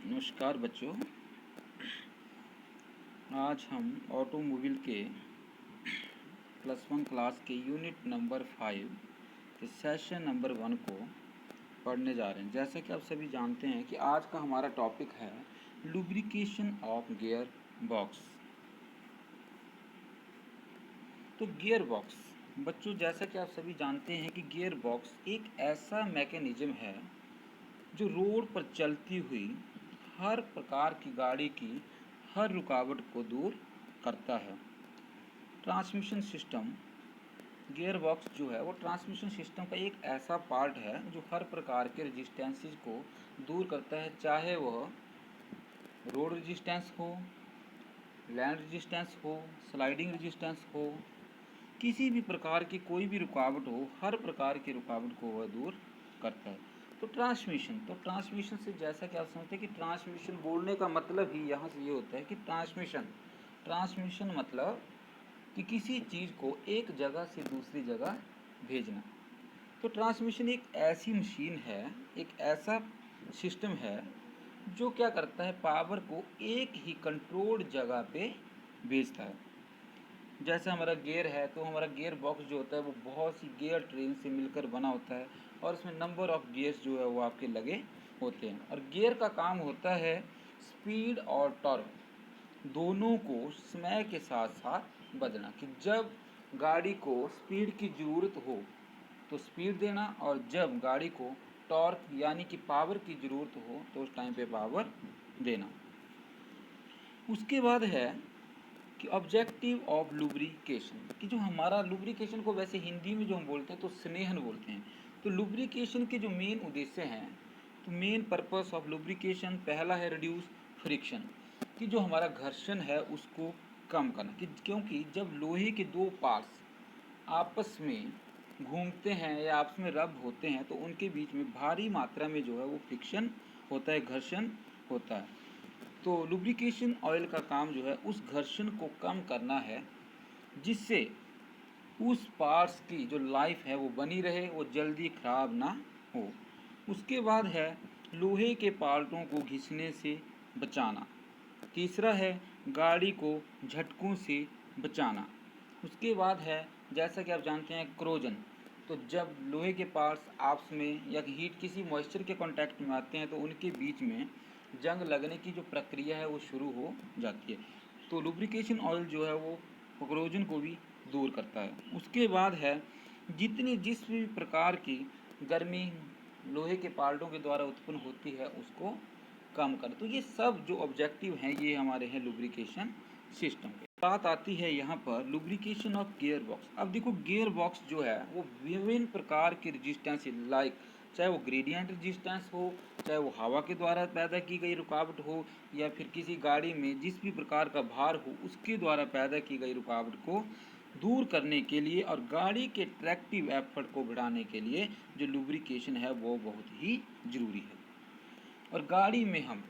नमस्कार बच्चों। आज हम ऑटोमोबाइल के +1 क्लास के यूनिट नंबर 5 के सेशन नंबर 1 को पढ़ने जा रहे हैं। जैसा कि आप सभी जानते हैं कि आज का हमारा टॉपिक है लुब्रिकेशन ऑफ गियर बॉक्स। तो गियर बॉक्स बच्चों, जैसा कि आप सभी जानते हैं कि गियर बॉक्स एक ऐसा मैकेनिज्म है जो रोड पर चलती हुई हर प्रकार की गाड़ी की हर रुकावट को दूर करता है। ट्रांसमिशन सिस्टम गियर बॉक्स जो है वो ट्रांसमिशन सिस्टम का एक ऐसा पार्ट है जो हर प्रकार के रेजिस्टेंसेस को दूर करता है, चाहे वह रोड रेजिस्टेंस हो, लैंड रेजिस्टेंस हो, स्लाइडिंग रेजिस्टेंस हो, किसी भी प्रकार की कोई भी रुकावट हो, हर प्रकार की रुकावट को वह दूर करता है। तो ट्रांसमिशन से जैसा कि आप समझते हैं कि ट्रांसमिशन बोलने का मतलब ही यहाँ से ये होता है कि ट्रांसमिशन मतलब कि किसी चीज़ को एक जगह से दूसरी जगह भेजना। तो ट्रांसमिशन एक ऐसी मशीन है, एक ऐसा सिस्टम है जो क्या करता है, पावर को एक ही कंट्रोल्ड जगह पे भेजता है। जैसे हमारा गियर है तो हमारा गियर बॉक्स जो होता है वो बहुत सी गियर ट्रेन से मिलकर बना होता है और उसमें नंबर ऑफ गियर्स जो है वो आपके लगे होते हैं। और गियर का काम होता है स्पीड और टॉर्क दोनों को समय के साथ साथ बदलना, कि जब गाड़ी को स्पीड की ज़रूरत हो तो स्पीड देना, और जब गाड़ी को टॉर्क यानी कि पावर की ज़रूरत हो तो उस टाइम पे पावर देना। उसके बाद है कि ऑब्जेक्टिव ऑफ लुब्रिकेशन, कि जो हमारा लुब्रिकेशन को वैसे हिंदी में जो हम बोलते हैं तो स्नेहन बोलते हैं। तो लुब्रिकेशन के जो मेन उद्देश्य हैं, तो मेन पर्पस ऑफ लुब्रिकेशन पहला है रिड्यूस फ्रिक्शन, कि जो हमारा घर्षण है उसको कम करना, कि क्योंकि जब लोहे के दो पार्ट्स आपस में घूमते हैं या आपस में रब होते हैं तो उनके बीच में भारी मात्रा में जो है वो फ्रिक्शन होता है, घर्षण होता है। तो लुब्रिकेशन ऑयल का काम जो है उस घर्षण को कम करना है, जिससे उस पार्ट्स की जो लाइफ है वो बनी रहे, वो जल्दी खराब ना हो। उसके बाद है लोहे के पार्टों को घिसने से बचाना। तीसरा है गाड़ी को झटकों से बचाना। उसके बाद है, जैसा कि आप जानते हैं, क्रोजन। तो जब लोहे के पार्ट्स आपस में या हीट किसी मॉइस्चर के कांटेक्ट में आते हैं तो उनके बीच में जंग लगने की जो प्रक्रिया है वो शुरू हो जाती है। तो लुब्रिकेशन ऑयल जो है वो क्रोजन को भी दूर करता है। उसके बाद है जिस भी प्रकार की गर्मी लोहे के पार्टों के द्वारा उत्पन्न होती है उसको कम कर। तो ये सब जो ऑब्जेक्टिव हैं ये हमारे हैं लुब्रिकेशन सिस्टम के। बात आती है यहाँ पर लुब्रिकेशन ऑफ गियर बॉक्स। अब देखो, गियर बॉक्स जो है वो विभिन्न प्रकार के रेजिस्टेंस लाइक, चाहे वो ग्रेडियंट रेजिस्टेंस हो, चाहे वो हवा के द्वारा पैदा की गई रुकावट हो, या फिर किसी गाड़ी में जिस भी प्रकार का भार हो उसके द्वारा पैदा की गई रुकावट को दूर करने के लिए और गाड़ी के ट्रैक्टिव एफर्ट को बढ़ाने के लिए जो लुब्रिकेशन है वो बहुत ही ज़रूरी है। और गाड़ी में हम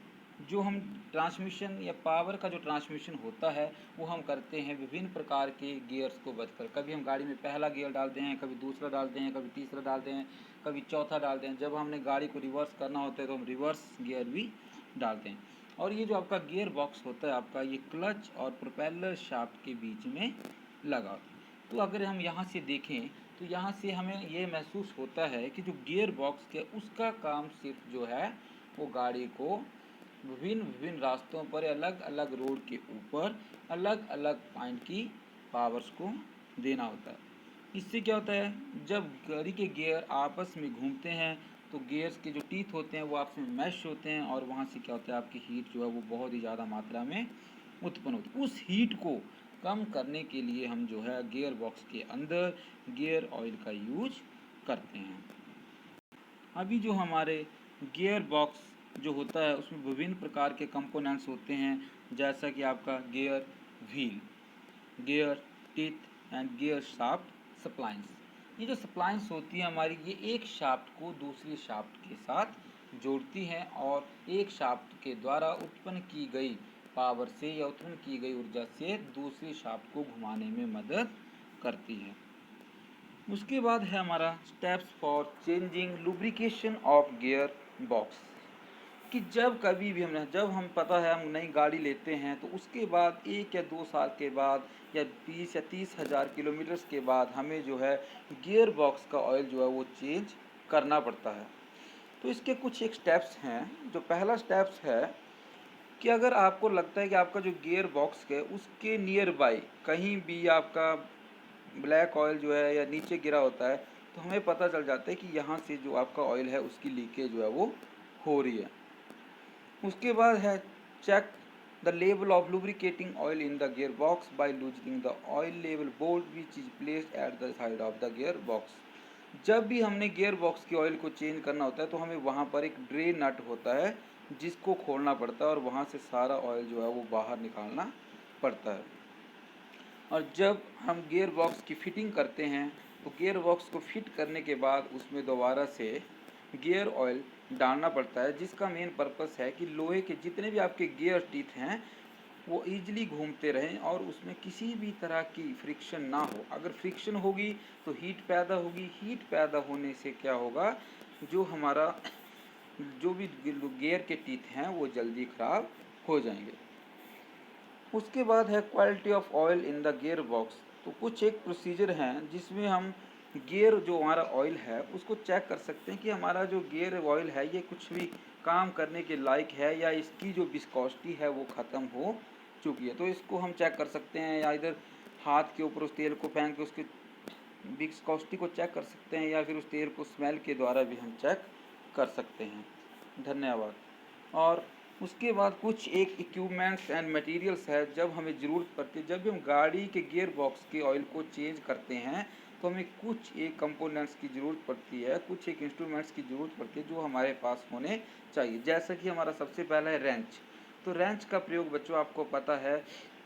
ट्रांसमिशन या पावर का जो ट्रांसमिशन होता है वो हम करते हैं विभिन्न प्रकार के गियर्स को बदलकर। कभी हम गाड़ी में पहला गियर डालते हैं, कभी दूसरा डालते हैं, कभी तीसरा डालते हैं, कभी चौथा डालते हैं। जब हमने गाड़ी को रिवर्स करना होता है तो हम रिवर्स गियर भी डालते हैं। और ये जो आपका गियर बॉक्स होता है आपका, ये क्लच और प्रोपेलर शाफ्ट के बीच में लगा होता है। तो अगर हम यहाँ से देखें तो यहाँ से हमें ये महसूस होता है कि जो गियर बॉक्स के उसका काम सिर्फ जो है वो गाड़ी को विभिन्न विभिन्न रास्तों पर अलग अलग रोड के ऊपर अलग अलग पॉइंट की पावर्स को देना होता है। इससे क्या होता है, जब गाड़ी के गियर आपस में घूमते हैं तो गियर्स के जो टीथ होते हैं वो आपस में मैश होते हैं और वहाँ से क्या होता है, आपकी हीट जो है वो बहुत ही ज़्यादा मात्रा में उत्पन्न होती है। उस हीट को कम करने के लिए हम जो है गियर बॉक्स के अंदर गियर ऑयल का यूज करते हैं। अभी जो हमारे गियर बॉक्स जो होता है उसमें विभिन्न प्रकार के कंपोनेंट्स होते हैं, जैसा कि आपका gear wheel, gear teeth and gear shaft splines. ये जो सप्लाइंस होती है हमारी, ये एक शाफ्ट को दूसरी शाफ्ट के साथ जोड़ती हैं और एक शाफ्ट के द्वारा उत्पन्न की गई पावर से या उत्पन्न की गई ऊर्जा से दूसरी शाफ्ट को घुमाने में मदद करती है। उसके बाद है हमारा steps for changing lubrication of gear box. कि जब हम पता है हम नई गाड़ी लेते हैं तो उसके बाद 1 या 2 साल के बाद या 20 या 30 हज़ार किलोमीटर्स के बाद हमें जो है गियर बॉक्स का ऑयल जो है वो चेंज करना पड़ता है। तो इसके कुछ एक स्टेप्स हैं। जो पहला स्टेप्स है कि अगर आपको लगता है कि आपका जो गियर बॉक्स है उसके नियर बाई कहीं भी आपका ब्लैक ऑयल जो है या नीचे गिरा होता है, तो हमें पता चल जाता है कि यहाँ से जो आपका ऑयल है उसकी लीकेज जो है वो हो रही है। उसके बाद है check the level of lubricating oil in the gear box by loosening the oil level bolt which is placed at the side of the gear box. जब भी हमने गियर बॉक्स की ऑयल को चेंज करना होता है तो हमें वहाँ पर एक ड्रे नट होता है जिसको खोलना पड़ता है और वहाँ से सारा ऑयल जो है वो बाहर निकालना पड़ता है। और जब हम गियर बॉक्स की फिटिंग करते हैं तो गियर बॉक्स को फिट करने के बाद उसमें दोबारा से गियर ऑयल डालना पड़ता है, जिसका मेन पर्पस है कि लोहे के जितने भी आपके गियर टीथ हैं वो ईजिली घूमते रहें और उसमें किसी भी तरह की फ्रिक्शन ना हो। अगर फ्रिक्शन होगी तो हीट पैदा होगी, हीट पैदा होने से क्या होगा, जो हमारा जो भी गियर के टीथ हैं वो जल्दी ख़राब हो जाएंगे। उसके बाद है quality of oil in the gear box. तो कुछ एक प्रोसीजर हैं जिसमें हम गियर जो हमारा ऑयल है उसको चेक कर सकते हैं कि हमारा जो गियर ऑयल है ये कुछ भी काम करने के लायक है या इसकी जो विस्कोसिटी है वो ख़त्म हो चुकी है। तो इसको हम चेक कर सकते हैं, या इधर हाथ के ऊपर उस तेल को फेंक के उसके विस्कोसिटी को चेक कर सकते हैं, या फिर उस तेल को स्मेल के द्वारा भी हम चेक कर सकते हैं। धन्यवाद। और उसके बाद कुछ एक इक्विपमेंट्स एंड मटेरियल्स है जब हमें ज़रूरत पड़ती है। जब भी हम गाड़ी के गियर बॉक्स के ऑयल को चेंज करते हैं तो हमें कुछ एक कंपोनेंट्स की ज़रूरत पड़ती है, कुछ एक इंस्ट्रूमेंट्स की ज़रूरत पड़ती है जो हमारे पास होने चाहिए। जैसा कि हमारा सबसे पहला है रेंच। तो रेंच का प्रयोग बच्चों आपको पता है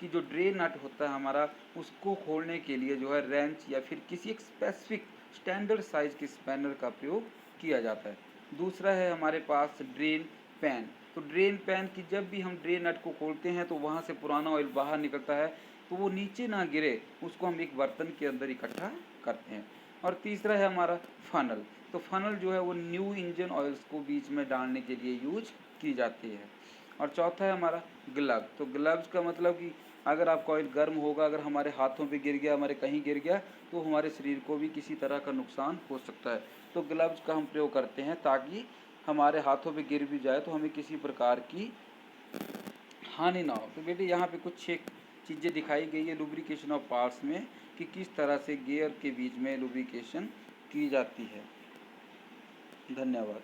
कि जो ड्रे नट होता है हमारा, उसको खोलने के लिए जो है रेंच या फिर किसी एक स्पेसिफिक स्टैंडर्ड साइज़ के स्पैनर का प्रयोग किया जाता है। दूसरा है हमारे पास ड्रेन पैन। तो ड्रेन पैन की जब भी हम ड्रेन नट को खोलते हैं तो वहाँ से पुराना ऑयल बाहर निकलता है, तो वो नीचे ना गिरे उसको हम एक बर्तन के अंदर इकट्ठा करते हैं। और तीसरा है हमारा फनल। तो फनल जो है वो न्यू इंजन ऑयल्स को बीच में डालने के लिए यूज की जाती है। और चौथा है हमारा ग्लव। तो ग्लव्स का मतलब कि अगर आपका ऑयल गर्म होगा, अगर हमारे हाथों पे गिर गया, हमारे कहीं गिर गया, तो हमारे शरीर को भी किसी तरह का नुकसान हो सकता है। तो ग्लव्स का हम प्रयोग करते हैं ताकि हमारे हाथों पे गिर भी जाए तो हमें किसी प्रकार की हानि ना हो। तो बेटे यहाँ पे कुछ एक चीज़ें दिखाई गई है लुब्रिकेशन ऑफ पार्ट्स में कि किस तरह से गियर के बीच में लुब्रिकेशन की जाती है। धन्यवाद।